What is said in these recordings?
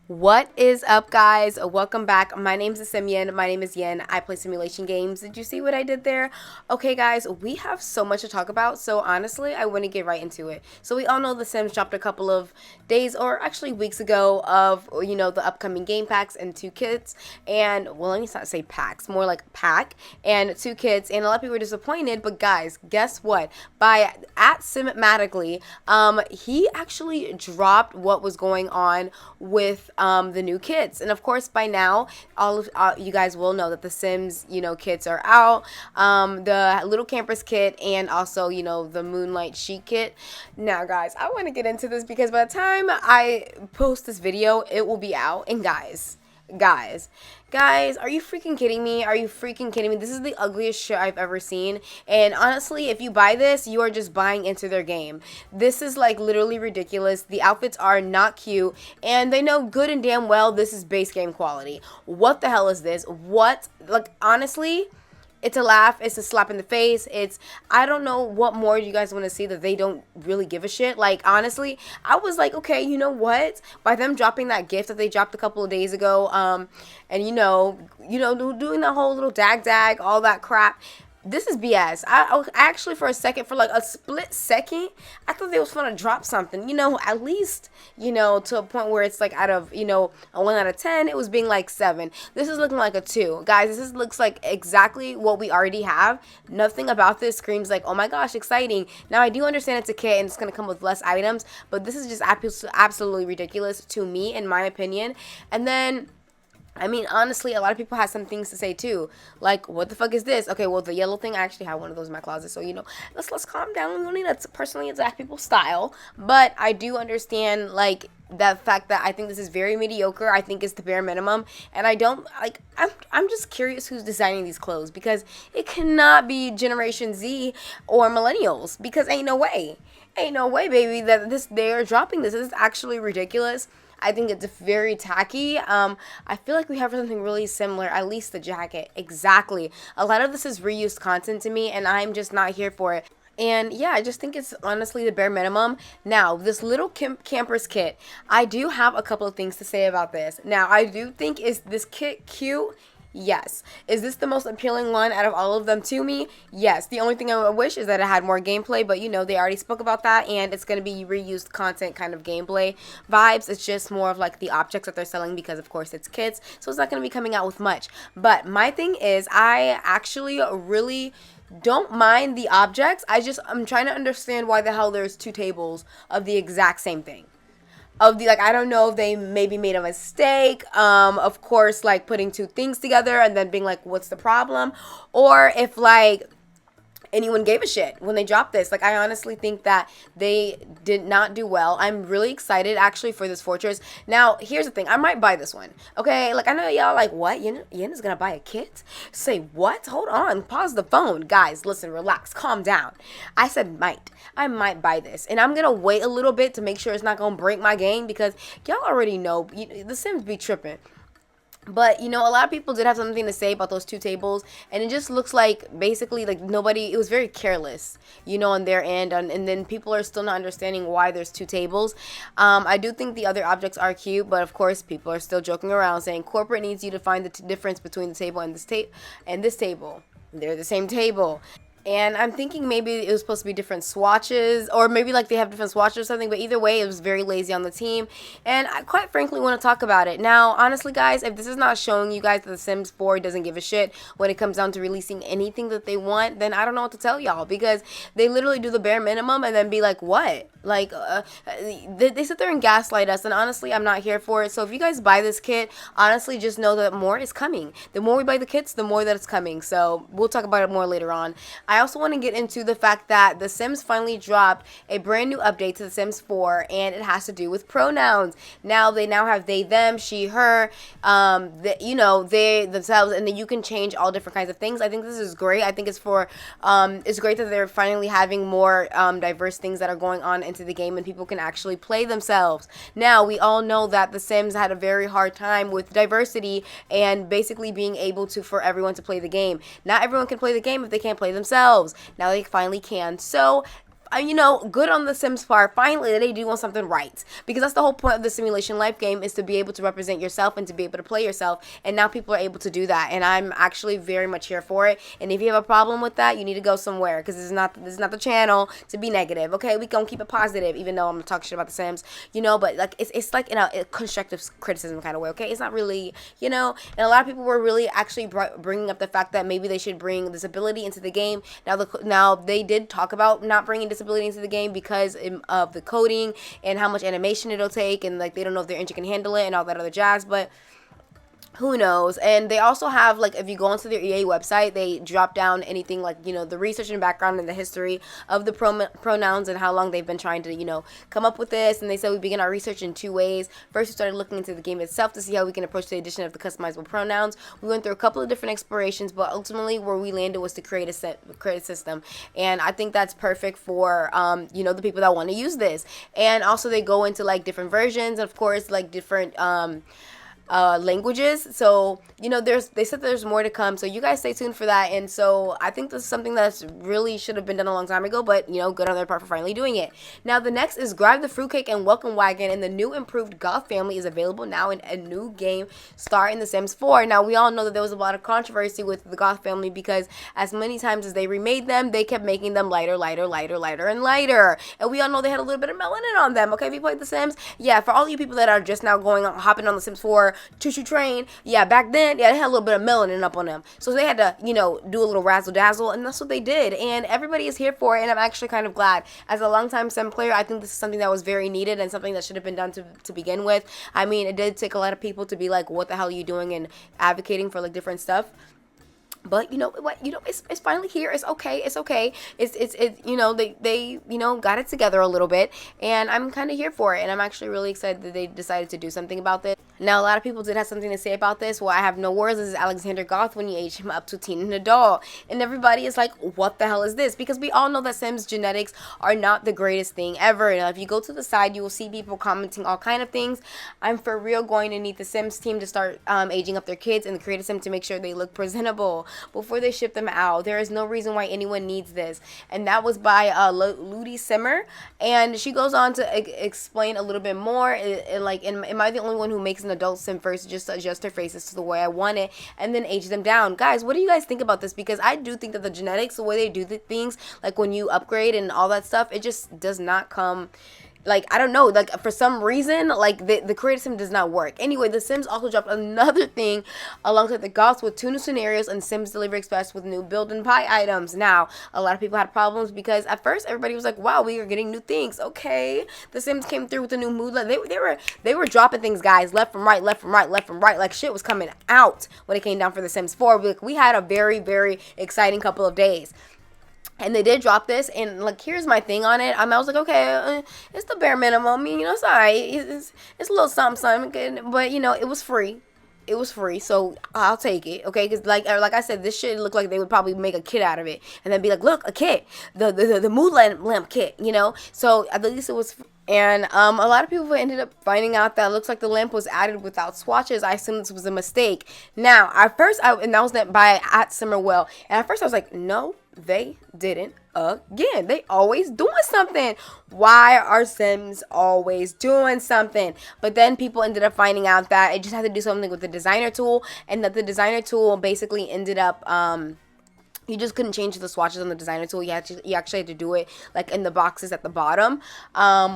What is up, guys? Welcome back. My name is TheSimYin. My name is Yin. I play simulation games. Did you see what I did there? Okay, guys, we have so much to talk about, so honestly, I want to get right into it. So we all know The Sims dropped a couple of days, or actually weeks ago, of, the upcoming game packs and two kits, and, well, let me not say packs, more like pack, and two kits, and a lot of people were disappointed, but guys, guess what? By at Cinematically, he actually dropped what was going on with the new kits. And of course, by now, all of you guys will know that the Sims, kits are out. The Little Campers kit and also, the Moonlight Chic kit. Now, guys, I want to get into this because by the time I post this video, it will be out. And guys, are you freaking kidding me? Are you freaking kidding me? This is the ugliest shit I've ever seen. And honestly, if you buy this, you are just buying into their game. This is like literally ridiculous. The outfits are not cute, and they know good and damn well this is base game quality. What the hell is this? What? Like, honestly, it's a laugh. It's a slap in the face. I don't know what more you guys want to see that they don't really give a shit. Like, honestly, I was like, okay, you know what? By them dropping that gift that they dropped a couple of days ago, and doing that whole little dag, all that crap. This is BS. I actually, for a split second, I thought they was gonna drop something. At least, to a point where it's like out of, a 1 out of 10, it was being like 7. This is looking like a 2. Guys, looks like exactly what we already have. Nothing about this screams like, oh my gosh, exciting. Now, I do understand it's a kit and it's gonna come with less items, but this is just absolutely ridiculous to me, in my opinion. And then, I mean, honestly, a lot of people have some things to say too. Like, what the fuck is this? Okay, well, the yellow thing, I actually have one of those in my closet. So, let's calm down. We don't need to personally attack people's style. But I do understand, like, that fact that I think this is very mediocre. I think it's the bare minimum. And I don't, like, I'm just curious who's designing these clothes. Because it cannot be Generation Z or Millennials. Because ain't no way. Ain't no way, baby, that they're dropping this. This is actually ridiculous. I think it's very tacky. I feel like we have something really similar, at least the jacket. Exactly. A lot of this is reused content to me, and I'm just not here for it. And yeah, I just think it's honestly the bare minimum. Now, this little campers kit, I do have a couple of things to say about this. Now, I do think, is this kit cute? Yes. Is this the most appealing one out of all of them to me? Yes. The only thing I would wish is that it had more gameplay, but they already spoke about that, and it's going to be reused content kind of gameplay vibes. It's just more of like the objects that they're selling because, of course, it's kits, so it's not going to be coming out with much. But my thing is, I actually really don't mind the objects. I'm trying to understand why the hell there's 2 tables of the exact same thing. I don't know if they maybe made a mistake, of course, like putting 2 things together and then being like, what's the problem? Or if like anyone gave a shit when they dropped this. Like, I honestly think that they did not do well. I'm really excited actually for this fortress. Now, here's the thing. I might buy this one. Okay, like, I know y'all like, what? Yin is gonna buy a kit? Say what? Hold on. Pause the phone. Guys, listen, relax, calm down. I said might. I might buy this. And I'm gonna wait a little bit to make sure it's not gonna break my game, because y'all already know the Sims be tripping. But, a lot of people did have something to say about those 2 tables, and it just looks like basically like it was very careless, on their end, and then people are still not understanding why there's 2 tables. I do think the other objects are cute, but of course people are still joking around saying corporate needs you to find the difference between the table and this table. They're the same table. And I'm thinking maybe it was supposed to be different swatches, or maybe like they have different swatches or something, but either way, it was very lazy on the team, and I quite frankly want to talk about it. Now, honestly, guys, if this is not showing you guys that The Sims 4 doesn't give a shit when it comes down to releasing anything that they want, then I don't know what to tell y'all, because they literally do the bare minimum and then be like, what? Like, they sit there and gaslight us, and honestly, I'm not here for it. So if you guys buy this kit, honestly, just know that more is coming. The more we buy the kits, the more that it's coming. So we'll talk about it more later on. I also want to get into the fact that The Sims finally dropped a brand new update to The Sims 4, and it has to do with pronouns. Now they have they, them, she, her, they, themselves, and then you can change all different kinds of things. I think this is great. I think it's great that they're finally having more diverse things that are going on into the game, and people can actually play themselves. Now, we all know that The Sims had a very hard time with diversity and basically being able for everyone to play the game. Not everyone can play the game if they can't play themselves. Now they finally can. So you know, good on the Sims part. Finally, they do want something right, because that's the whole point of the simulation life game, is to be able to represent yourself and to be able to play yourself. And now people are able to do that, and I'm actually very much here for it. And if you have a problem with that, you need to go somewhere, because this is not the channel to be negative. Okay, we gonna keep it positive, even though I'm gonna talk shit about the Sims, you know. But like it's like in a constructive criticism kind of way. Okay, it's not really, you know. And a lot of people were really actually bringing up the fact that maybe they should bring disability into the game. Now they did talk about not bringing disability into the game because of the coding and how much animation it'll take, and like they don't know if their engine can handle it and all that other jazz, but who knows. And they also have, like, if you go onto their EA website, they drop down anything like, you know, the research and background and the history of the pronouns and how long they've been trying to, you know, come up with this. And they said we begin our research in 2 ways. First, we started looking into the game itself to see how we can approach the addition of the customizable pronouns. We went through a couple of different explorations, but ultimately where we landed was to create a system. And I think that's perfect for you know, the people that want to use this. And also they go into like different versions, of course, like different languages. So, you know, they said there's more to come, so you guys stay tuned for that. And so I think this is something that's really should have been done a long time ago, but, you know, good on their part for finally doing it. Now the next is Grab the Fruitcake and Welcome Wagon, and the new improved Goth family is available now in a new game Star in The Sims 4. Now we all know that there was a lot of controversy with the Goth family, because as many times as they remade them, they kept making them lighter, and lighter. And we all know they had a little bit of melanin on them. Okay, if you played The Sims, yeah, for all you people that are just now hopping on The Sims 4 choo-choo train, yeah, back then, yeah, they had a little bit of melanin up on them, so they had to, you know, do a little razzle dazzle, and that's what they did, and everybody is here for it. And I'm actually kind of glad. As a longtime Sim player, I think this is something that was very needed and something that should have been done to begin with. I mean, it did take a lot of people to be like, what the hell are you doing, and advocating for like different stuff. But you know what? You know, it's finally here. It's okay. It's okay. It's you know, they you know, got it together a little bit, and I'm kind of here for it. And I'm actually really excited that they decided to do something about this. Now, a lot of people did have something to say about this. Well, I have no words. This is Alexander Goth when you age him up to teen and adult, and everybody is like, what the hell is this? Because we all know that Sims genetics are not the greatest thing ever. And if you go to the side, you will see people commenting all kind of things. I'm for real going to need the Sims team to start aging up their kids and create a Sim to make sure they look presentable before they ship them out. There is no reason why anyone needs this. And that was by Ludi Simmer, and she goes on to explain a little bit more. Am I the only one who makes an adult Sim first just to adjust their faces to the way I want it and then age them down? Guys, what do you guys think about this? Because I do think that the genetics, the way they do the things, like when you upgrade and all that stuff, it just does not come. Like, I don't know, like, for some reason, like, the creative Sim does not work. Anyway, The Sims also dropped another thing alongside the Goths with 2 new scenarios and Sims Delivery Express with new build and buy items. Now, a lot of people had problems because at first everybody was like, wow, we are getting new things. Okay, The Sims came through with the new mood. They were dropping things, guys, left from right. Like, shit was coming out when it came down for The Sims 4. We had a very, very exciting couple of days. And they did drop this, and like, here's my thing on it. I was like, okay, it's the bare minimum. I mean, you know, it's alright. It's a little something, but you know, it was free. It was free, so I'll take it, okay? Because like I said, this shit looked like they would probably make a kit out of it, and then be like, look, a kit, the mood lamp kit, you know. So at least it was. And a lot of people ended up finding out that it looks like the lamp was added without swatches. I assumed this was a mistake. Now, at first, and that was by @Simmerwell, and at first I was like, no, they didn't. Again, they always doing something. Why are Sims always doing something? But then people ended up finding out that it just had to do something with the designer tool, and that the designer tool basically ended up you just couldn't change the swatches on the designer tool. You actually had to do it like in the boxes at the bottom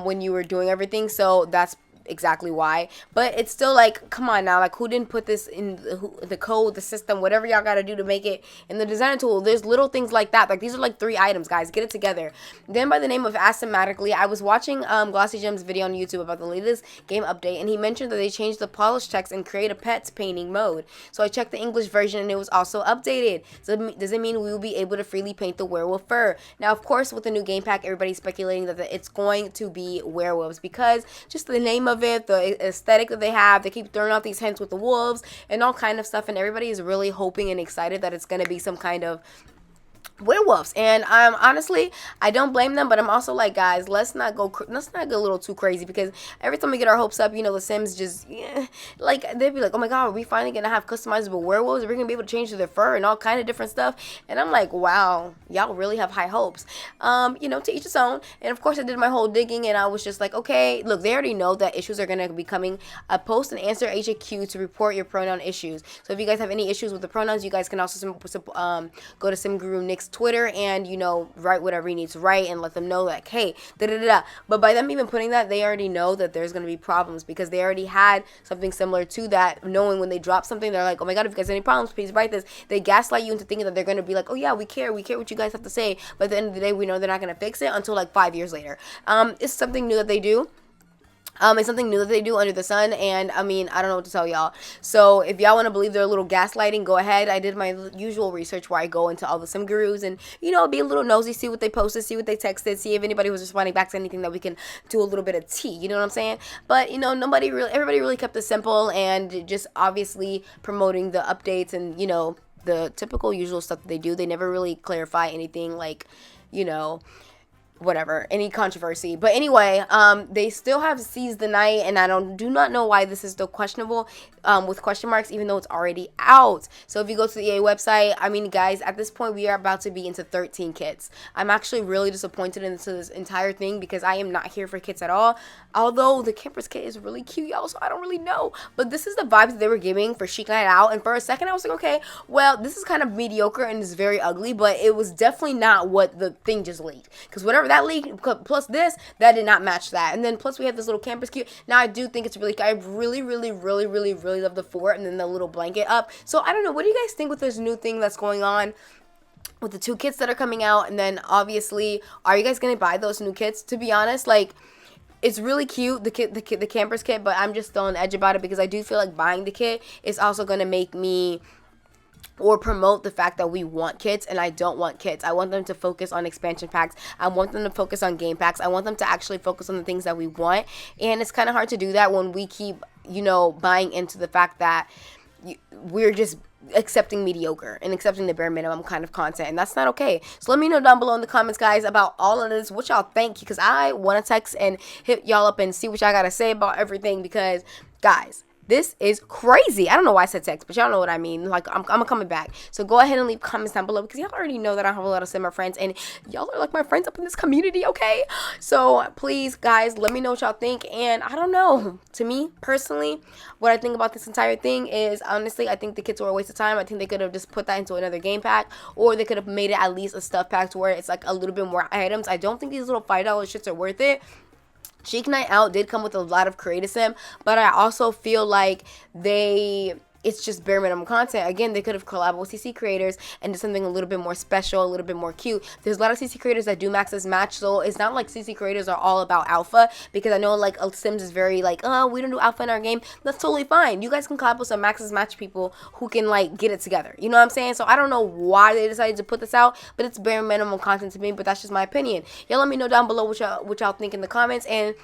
when you were doing everything. So that's exactly why. But it's still like, come on now, like, who didn't put this in the code, the system, whatever y'all gotta do to make it in the designer tool? There's little things like that. Like, these are like 3 items, guys. Get it together. Then by the name of Asymmetrically, I was watching Glossy Gem's video on YouTube about the latest game update, and he mentioned that they changed the polish text and create a pets painting mode. So I checked the English version, and it was also updated. So does it mean we will be able to freely paint the werewolf fur? Now, of course, with the new game pack, everybody's speculating that it's going to be werewolves, because just the name of it, the aesthetic that they have, they keep throwing out these hints with the wolves and all kind of stuff, and everybody is really hoping and excited that it's going to be some kind of werewolves. And honestly, I don't blame them, but I'm also like, guys, let's not go a little too crazy, because every time we get our hopes up, you know, the Sims just, yeah, like, they'd be like, oh my god, are we finally gonna have customizable werewolves? We're gonna be able to change their fur and all kind of different stuff. And I'm like, wow, y'all really have high hopes. You know, to each his own. And of course, I did my whole digging, and I was just like, okay, look, they already know that issues are gonna be coming. Post and answer HAQ to report your pronoun issues. So if you guys have any issues with the pronouns, you guys can also go to Sim Guru Nick's Twitter and, you know, write whatever he needs to write and let them know, like, hey, da da da. But by them even putting that, they already know that there's going to be problems, because they already had something similar to that, knowing when they drop something, they're like, oh my god, if you guys have any problems, please write this. They gaslight you into thinking that they're going to be like, oh yeah, we care what you guys have to say. But at the end of the day, we know they're not going to fix it until like 5 years later. It's something new that they do. It's something new that they do under the sun, and I mean, I don't know what to tell y'all. So if y'all want to believe they're a little gaslighting, go ahead. I did my usual research where I go into all the Sim Gurus and, you know, be a little nosy, see what they posted, see what they texted, see if anybody was responding back to anything that we can do a little bit of tea, you know what I'm saying? But, you know, everybody really kept it simple and just obviously promoting the updates and, you know, the typical usual stuff that they do. They never really clarify anything like, you know, whatever, any controversy. But anyway, they still have seized the night, and I do not know why this is still questionable, with question marks, even though it's already out. So if you go to the EA website, I mean, guys, at this point we are about to be into 13 kits. I'm actually really disappointed into this entire thing, because I am not here for kits at all, although the campers kit is really cute, y'all, so I don't really know. But this is the vibes that they were giving for Chic Night Out, and for a second I was like, okay, well, this is kind of mediocre and it's very ugly, but it was definitely not what the thing just leaked, because whatever that leak plus this, that did not match that. And then plus we have this little campus cute. Now I do think it's really, I really love the fort and then the little blanket up. So I don't know, what do you guys think with this new thing that's going on with the 2 kits that are coming out? And then obviously, are you guys gonna buy those new kits? To be honest, like, it's really cute, the campers kit, but I'm just still on edge about it, because I do feel like buying the kit is also gonna make me or promote the fact that we want kits, and I don't want kits. I want them to focus on expansion packs. I want them to focus on game packs. I want them to actually focus on the things that we want, and it's kind of hard to do that when we keep, you know, buying into the fact that we're just accepting mediocre and accepting the bare minimum kind of content, and that's not okay. So let me know down below in the comments, guys, about all of this, what y'all think, because I want to text and hit y'all up and see what y'all gotta say about everything, because, guys, this is crazy. I don't know why I said text, but y'all know what I mean. Like, I'm coming back. So go ahead and leave comments down below, because y'all already know that I have a lot of Simmer friends, and y'all are like my friends up in this community, okay? So please, guys, let me know what y'all think. And I don't know. To me, personally, what I think about this entire thing is, honestly, I think the kits were a waste of time. I think they could have just put that into another game pack, or they could have made it at least a stuff pack to where it's like a little bit more items. I don't think these little $5 shits are worth it. Chic Night Out did come with a lot of creative sim, but I also feel like it's just bare minimum content. Again, they could have collabed with CC creators and did something a little bit more special, a little bit more cute. There's a lot of CC creators that do maxes match, so it's not like CC creators are all about alpha, because I know like Sims is very like, oh, we don't do alpha in our game. That's totally fine. You guys can collab with some maxes match people who can like get it together. You know what I'm saying? So I don't know why they decided to put this out, but it's bare minimum content to me, but that's just my opinion. Y'all let me know down below what y'all think in the comments, and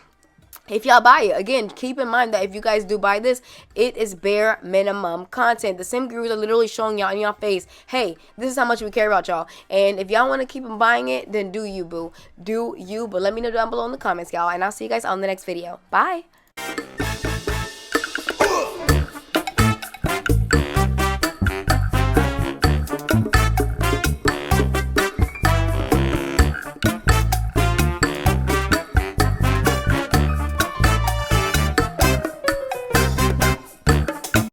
if y'all buy it, again, keep in mind that if you guys do buy this, it is bare minimum content. The Sim Gurus are literally showing y'all in your face, hey, this is how much we care about y'all. And if y'all want to keep on buying it, then do you, boo. Do you. But let me know down below in the comments, y'all. And I'll see you guys on the next video. Bye.